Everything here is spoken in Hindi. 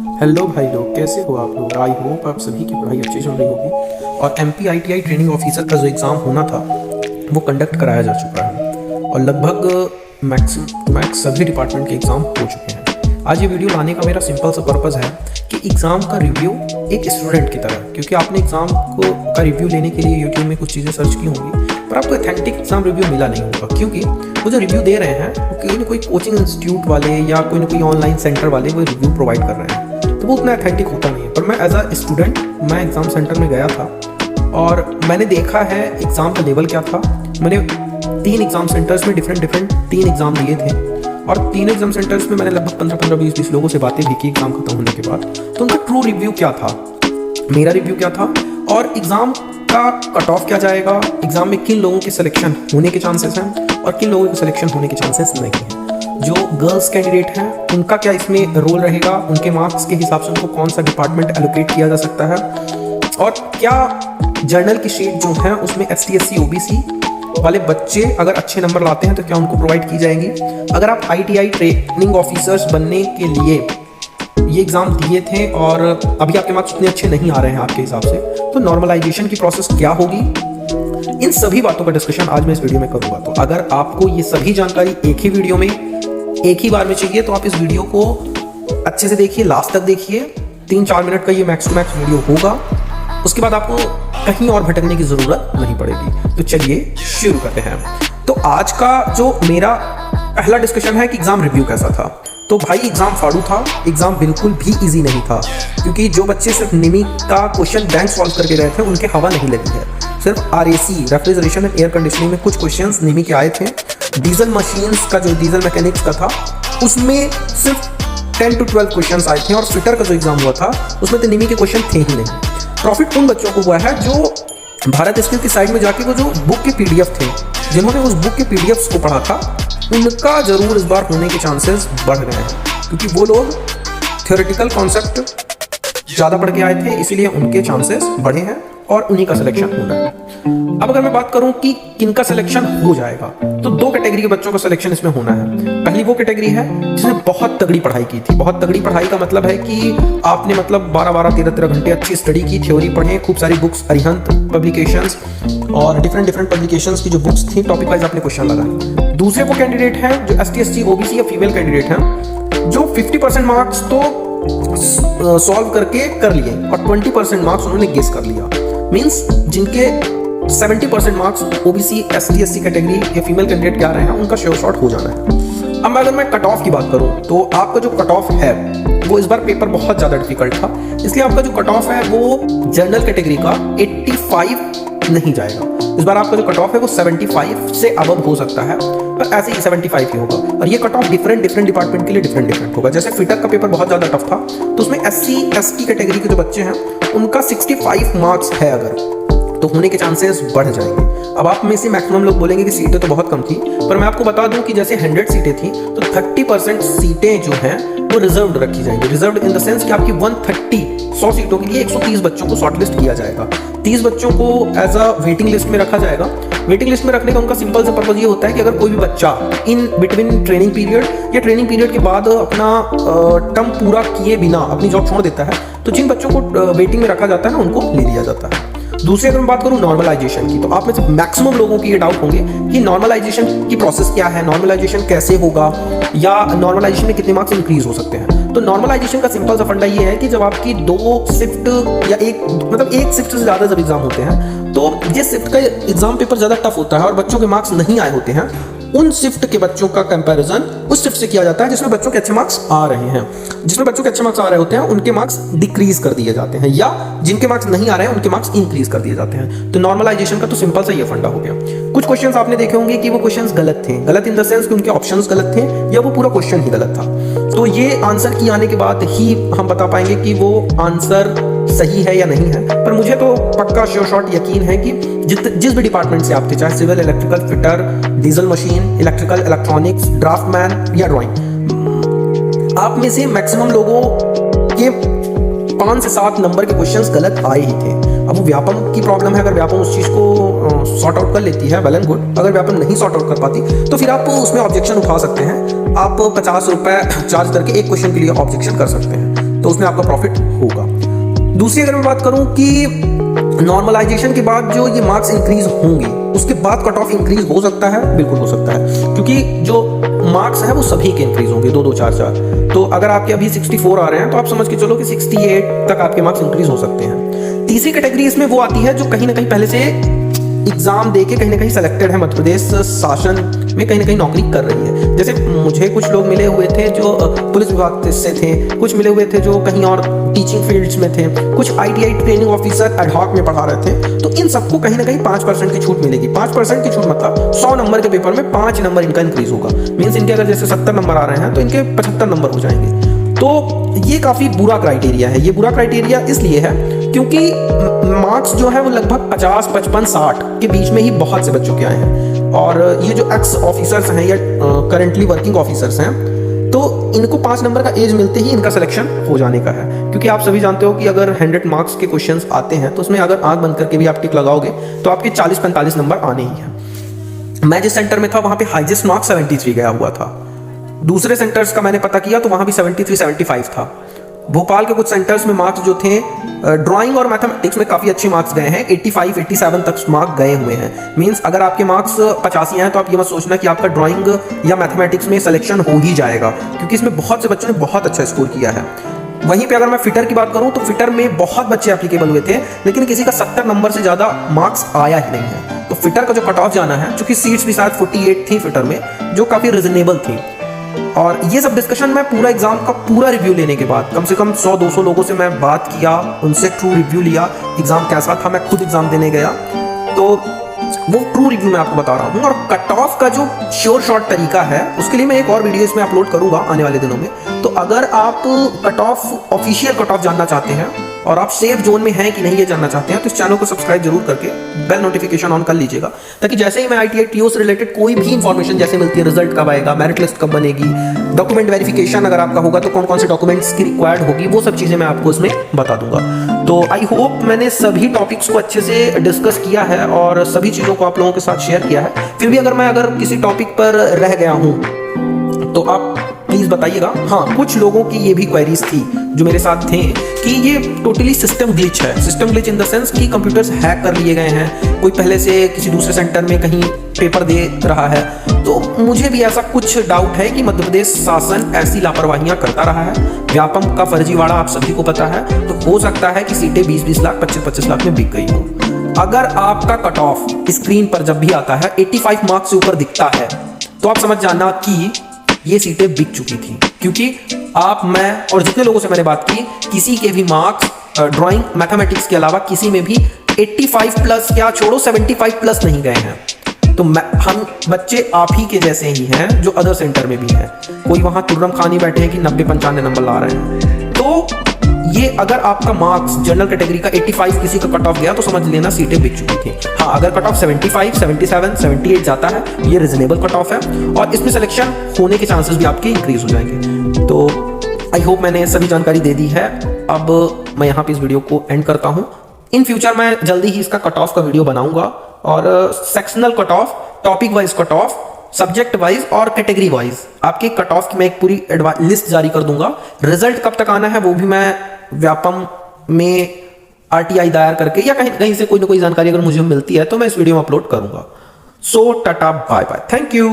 हेलो भाई लोग, कैसे हो आप लोग। आई होप आप सभी की पढ़ाई अच्छी चल रही होगी। और MPITI ट्रेनिंग ऑफिसर का जो एग्ज़ाम होना था वो कंडक्ट कराया जा चुका है और लगभग मैक्स सभी डिपार्टमेंट के एग्ज़ाम हो चुके हैं। आज ये वीडियो लाने का मेरा सिंपल सा पर्पज़ है कि एग्ज़ाम का रिव्यू एक स्टूडेंट की तरह, क्योंकि आपने एग्ज़ाम का रिव्यू लेने के लिए यूट्यूब में कुछ चीज़ें सर्च की होंगी पर आपको ऑथेंटिक एग्ज़ाम रिव्यू मिला नहीं होगा, क्योंकि वो जो रिव्यू दे रहे हैं वो कोई ना कोई कोचिंग इंस्टीट्यूट वाले या कोई ना कोई ऑनलाइन सेंटर वाले वो रिव्यू प्रोवाइड कर रहे हैं, तो वो उतना ऑथेंटिक होता नहीं है। पर मैं एज अ स्टूडेंट मैं एग्ज़ाम सेंटर में गया था और मैंने देखा है एग्ज़ाम का लेवल क्या था। मैंने 3 एग्ज़ाम सेंटर्स में डिफरेंट 3 एग्ज़ाम दिए थे और 3 एग्ज़ाम सेंटर्स में मैंने लगभग 15-20 लोगों से बातें भी की एग्ज़ाम खत्म होने के बाद। तो उनका ट्रू रिव्यू क्या था, मेरा रिव्यू क्या था और एग्ज़ाम का कट ऑफ क्या जाएगा, एग्ज़ाम में किन लोगों के सिलेक्शन होने के चांसेस हैं और किन लोगों के सिलेक्शन होने के चांसेस नहीं हैं। जो गर्ल्स कैंडिडेट हैं उनका क्या इसमें रोल रहेगा, उनके मार्क्स के हिसाब से उनको कौन सा डिपार्टमेंट एलोकेट किया जा सकता है और क्या जर्नल की शीट जो है उसमें ST/SC OBC वाले बच्चे अगर अच्छे नंबर लाते हैं तो क्या उनको प्रोवाइड की जाएंगी। अगर आप ITI ट्रेनिंग ऑफिसर्स बनने के लिए ये एग्ज़ाम दिए थे और अभी आपके मार्क्स उतने अच्छे नहीं आ रहे हैं आपके हिसाब से, तो नॉर्मलाइजेशन की प्रोसेस क्या होगी, इन सभी बातों का डिस्कशन आज मैं इस वीडियो में करूँगा। तो अगर आपको ये सभी जानकारी एक ही वीडियो में एक ही बार में चाहिए तो आप इस वीडियो को अच्छे से देखिए, लास्ट तक देखिए। 3-4 मिनट का ये मैक्स टू मैक्स वीडियो होगा, उसके बाद आपको कहीं और भटकने की ज़रूरत नहीं पड़ेगी। तो चलिए शुरू करते हैं। तो आज का जो मेरा पहला डिस्कशन है कि एग्ज़ाम रिव्यू कैसा था। तो भाई एग्ज़ाम फाड़ू था, एग्ज़ाम बिल्कुल भी इजी नहीं था, क्योंकि जो बच्चे सिर्फ निमी का क्वेश्चन बैंक सॉल्व करके गए थे उनके हवा नहीं लगी है। सिर्फ RAC refrigeration and air conditioning में कुछ क्वेश्चंस निमी के आए थे। डीजल मशीन्स का जो डीजल मैकेनिक्स का था उसमें सिर्फ 10 to 12 क्वेश्चंस आए थे और फिटर का जो एग्ज़ाम हुआ था उसमें तो निमी के क्वेश्चन थे ही नहीं। प्रॉफिट उन बच्चों को हुआ है जो भारत स्किल की साइड में जाके वो जो बुक के PDF थे, जिन्होंने उस बुक के PDFs को पढ़ा था, उनका जरूर इस बार होने के चांसेस बढ़ गए हैं, क्योंकि वो लोग थ्योरेटिकल कॉन्सेप्ट ज़्यादा पढ़ के आए थे, इसीलिए उनके चांसेस बढ़े हैं और उन्हीं का सिलेक्शन होना है। अब अगर मैं बात करूं कि किनका सिलेक्शन हो जाएगा, तो 2 कैटेगरी के बच्चों का सिलेक्शन इसमें होना है। पहली वो कैटेगरी है जिसने बहुत तगड़ी पढ़ाई की थी। बहुत तगड़ी पढ़ाई का मतलब है कि आपने मतलब 12-12, 13-13 घंटे अच्छी स्टडी की, थ्योरी पढ़े, खूब सारी बुक्स, अरिहंत पब्लिकेशंस और डिफरेंट पब्लिकेशंस की जो बुक्स थी टॉपिक वाइज आपने क्वेश्चन लगाए। दूसरे वो कैंडिडेट हैं जो ST/SC OBC या फीमेल कैंडिडेट हैं जो 50% मार्क्स तो सॉल्व करके कर लिए और 20% मार्क्स उन्होंने गेस कर लिया। मीन्स जिनके 70% मार्क्स OBC ST/SC कैटेगरी या फीमेल कैंडिडेट के आ रहे हैं उनका श्योर शॉट हो जाना है। अब अगर मैं कट ऑफ की बात करूं तो आपका जो कट ऑफ है वो इस बार पेपर बहुत ज़्यादा डिफिकल्ट था, इसलिए आपका जो कट ऑफ है वो जनरल कैटेगरी का 85 नहीं जाएगा। इस बार आपका जो कट ऑफ है वो 75 से अबव हो सकता है, पर ऐसे ही 75 ही होगा। और ये कट ऑफ डिफरेंट डिपार्टमेंट के लिए डिफरेंट होगा। जैसे फिटर का पेपर बहुत ज़्यादा टफ था, तो उसमें SC/ST कैटेगरी के जो बच्चे हैं उनका 65 मार्क्स है अगर, तो होने के चांसेस बढ़ जाएंगे। अब आप में से मैक्सिमम लोग बोलेंगे कि सीटें तो बहुत कम थी, पर मैं आपको बता दूं कि जैसे 100 सीटें थी तो 30% सीटें जो हैं वो रिजर्व्ड रखी जाएंगी। रिजर्व्ड इन द सेंस कि आपकी 100 सीटों के लिए 130 बच्चों को शॉर्टलिस्ट किया जाएगा। 30 बच्चों को एज अ वेटिंग लिस्ट में रखा जाएगा। वेटिंग लिस्ट में रखने का उनका सिंपल सा पर्पज ये होता है कि अगर कोई भी बच्चा इन बिटवीन ट्रेनिंग पीरियड या ट्रेनिंग पीरियड के बाद अपना टर्म पूरा किए बिना अपनी जॉब छोड़ देता है, तो जिन बच्चों को वेटिंग में रखा जाता है ना उनको ले लिया जाता है। दूसरी अगर मैं बात करूं नॉर्मलाइजेशन की, तो आप में से मैक्सिमम लोगों की ये डाउट होंगे कि नॉर्मलाइजेशन की प्रोसेस क्या है, नॉर्मलाइजेशन कैसे होगा या नॉर्मलाइजेशन में कितने मार्क्स इंक्रीज हो सकते हैं। तो नॉर्मलाइजेशन का सिंपल सा फंडा ये है कि जब आपकी 2 शिफ्ट या एक शिफ्ट से ज़्यादा जब एग्जाम होते हैं तो जिस शिफ्ट का एग्जाम पेपर ज़्यादा टफ होता है और बच्चों के मार्क्स नहीं आए होते हैं, उन शिफ्ट के बच्चों का कंपैरिजन उस शिफ्ट से किया जाता है जिसमें बच्चों के अच्छे मार्क्स आ रहे हैं। जिसमें बच्चों के अच्छे मार्क्स आ रहे होते हैं उनके मार्क्स डिक्रीज कर दिए जाते हैं, या जिनके मार्क्स नहीं आ रहे हैं उनके मार्क्स इंक्रीज कर दिए जाते हैं। तो नॉर्मलाइजेशन का तो सिंपल सा ये फंडा हो गया। कुछ क्वेश्चंस आपने देखे होंगे कि वो क्वेश्चंस गलत थे, गलत इन द सेंस कि उनके ऑप्शंस गलत थे या वो पूरा क्वेश्चन ही गलत था। तो ये आंसर की आने के बाद ही हम बता पाएंगे कि वो आंसर सही है या नहीं है। पर मुझे तो पक्का श्योर शॉट यकीन है कि जिस भी डिपार्टमेंट से आप थे, चाहे civil, electrical, fitter, diesel machine, electrical, electronics, draftman या ड्राइंग, आप में से मैक्सिमम लोगों के 5 से 7 नंबर के क्वेश्चंस गलत आए ही थे। अब वो व्यापम की प्रॉब्लम है, अगर व्यापम उस चीज़ को सॉर्ट आउट कर लेती है वेल एंड गुड। अगर व्यापम नहीं सॉर्ट आउट कर पाती तो फिर आप उसमें ऑब्जेक्शन उठा सकते हैं। आप 50 रुपये चार्ज करके एक क्वेश्चन के लिए ऑब्जेक्शन कर सकते हैं। तो उसमें आपका प्रॉफिट होगा। दूसरी अगर मैं बात करूं कि नॉर्मलाइजेशन के बाद जो ये मार्क्स इंक्रीज होंगे, उसके बाद कट ऑफ इंक्रीज हो सकता है, बिल्कुल हो सकता है, क्योंकि जो मार्क्स है वो सभी के इंक्रीज होंगे, 2 2 4 4। तो अगर आपके अभी 64 आ रहे हैं तो आप समझ के चलो कि 68 तक आपके मार्क्स इंक्रीज हो सकते हैं। तीसरी कैटेगरी इसमें वो आती है जो कहीं ना कहीं पहले से एग्जाम देके कहीं ना कहीं सेलेक्टेड है, मध्य प्रदेश शासन में कहीं ना कहीं नौकरी कर रही है। जैसे मुझे कुछ लोग मिले हुए थे जो पुलिस विभाग से थे, कुछ मिले हुए थे जो कहीं और टीचिंग फील्ड्स में थे, कुछ ITI training officer ad hoc में पढ़ा रहे थे। तो इन सबको कहीं ना कहीं 5% की छूट मिलेगी। 5% की छूट मतलब 100 नंबर के पेपर में 5 नंबर इनका इंक्रीज होगा। मीन्स इनके अगर जैसे 70 नंबर आ रहे हैं तो इनके 75 नंबर हो जाएंगे। तो ये काफ़ी बुरा क्राइटेरिया है। ये बुरा क्राइटेरिया इसलिए है क्योंकि मार्क्स जो है वो लगभग 50, 55, 60 के बीच में ही बहुत से बच्चों के आए हैं। और ये जो एक्स ऑफिसर्स हैं या करंटली वर्किंग ऑफिसर्स हैं, तो इनको 5 नंबर का एज मिलते ही इनका सिलेक्शन हो जाने का है। क्योंकि आप सभी जानते हो कि अगर 100 मार्क्स के क्वेश्चंस आते हैं तो उसमें अगर आंख बंद करके भी आप टिक लगाओगे तो आपके 40-45 नंबर आने ही हैं। मैं जिस सेंटर में था वहाँ पे हाईएस्ट मार्क्स 73 गया हुआ था। दूसरे सेंटर्स का मैंने पता किया तो वहाँ भी 73-75 था। भोपाल के कुछ सेंटर्स में मार्क्स जो थे ड्राइंग और मैथमेटिक्स में काफ़ी अच्छे मार्क्स गए हैं, 85-87 तक मार्क्स गए हुए हैं। मींस अगर आपके मार्क्स 85 हैं तो आप ये मत सोचना कि आपका ड्राइंग या मैथमेटिक्स में सिलेक्शन हो ही जाएगा, क्योंकि इसमें बहुत से बच्चों ने बहुत अच्छा स्कोर किया है। वहीं पे अगर मैं फिटर की बात करूं तो फिटर में बहुत बच्चे एप्लीकेबल हुए थे, लेकिन किसी का 70 नंबर से ज़्यादा मार्क्स आया ही नहीं है। तो फिटर का जो कट ऑफ जाना है, चूंकि सीट्स भी शायद 48 थी फिटर में, जो काफ़ी रिजनेबल थी। और ये सब डिस्कशन मैं पूरा एग्जाम का पूरा रिव्यू लेने के बाद, कम से कम 100-200 लोगों से मैं बात किया, उनसे ट्रू रिव्यू लिया, एग्जाम कैसा था, मैं खुद एग्जाम देने गया, तो वो ट्रू रिव्यू मैं आपको बता रहा हूँ। और कट ऑफ का जो श्योर शॉर्ट तरीका है उसके लिए मैं एक और वीडियो इसमें अपलोड करूंगा आने वाले दिनों में। तो अगर आप cut off official cut off जानना चाहते हैं और आप सेफ जोन में हैं कि नहीं ये जानना चाहते हैं तो इस चैनल को सब्सक्राइब जरूर करके बेल नोटिफिकेशन ऑन कर लीजिएगा, ताकि जैसे ही मैं ITI TO से रिलेटेड कोई भी इंफॉर्मेशन जैसे मिलती है, रिजल्ट कब आएगा, मेरिट लिस्ट कब बनेगी, डॉक्यूमेंट वेरिफिकेशन अगर आपका होगा तो कौन कौन से डॉक्यूमेंट्स की रिक्वायर्ड होगी, वो सब चीज़ें मैं आपको इसमें बता दूंगा। तो आई होप मैंने सभी टॉपिक्स को अच्छे से डिस्कस किया है और सभी चीज़ों को आप लोगों के साथ शेयर किया है। फिर भी अगर मैं किसी टॉपिक पर रह गया हूँ तो आप प्लीज बताइएगा। हाँ, कुछ लोगों की ये भी क्वेरीज थी जो मेरे साथ थे कि ये टोटली सिस्टम ग्लिच है। System glitch in the sense कि कंप्यूटर्स हैक कर लिए गए हैं, कोई पहले से किसी दूसरे सेंटर में कहीं पेपर दे रहा है। तो मुझे भी ऐसा कुछ डाउट है कि मध्य प्रदेश शासन ऐसी लापरवाहियां करता रहा है। व्यापम का फर्जीवाड़ा आप सभी को पता है, तो हो सकता है कि सीटें 20-20 लाख 25-25 लाख में बिक गई हो। अगर आपका कट ऑफ स्क्रीन पर जब भी आता है 85 मार्क्स से ऊपर दिखता है तो आप समझ जाना कि ये सीटें बिक चुकी थी, क्योंकि आप, मैं और जितने लोगों से मैंने बात की, किसी के भी मार्क्स ड्राइंग मैथमेटिक्स के अलावा किसी में भी 85 प्लस, क्या छोड़ो 75 प्लस नहीं गए हैं। तो हम बच्चे आप ही के जैसे ही हैं जो अदर सेंटर में भी हैं। कोई वहां तुर्रम खानी बैठे हैं कि 90-95 नंबर ला रहे हैं। तो ये अगर आपका मार्क्स जनरल कैटेगरी का 85 किसी का कट ऑफ गया तो समझ लेना सीटें बिक चुकी थी। हाँ, अगर कट ऑफ 75, 77, 78 जाता है, ये रिजनेबल कट ऑफ है और इसमें सिलेक्शन होने के चांसेस भी आपके इंक्रीज हो जाएंगे। तो आई होप मैंने सभी जानकारी दे दी है। अब मैं यहाँ पे इस वीडियो को एंड करता हूँ। इन फ्यूचर मैं जल्दी ही इसका कट ऑफ का वीडियो बनाऊंगा और sectional cut off, topic wise cut off, subject wise और कैटेगरी वाइज आपके कट ऑफ की मैं एक पूरी लिस्ट जारी कर दूंगा। रिजल्ट कब तक आना है वो भी मैं व्यापम में RTI दायर करके या कहीं से कोई ना कोई जानकारी अगर मुझे मिलती है तो मैं इस वीडियो में अपलोड करूंगा। So tata bye bye, thank you.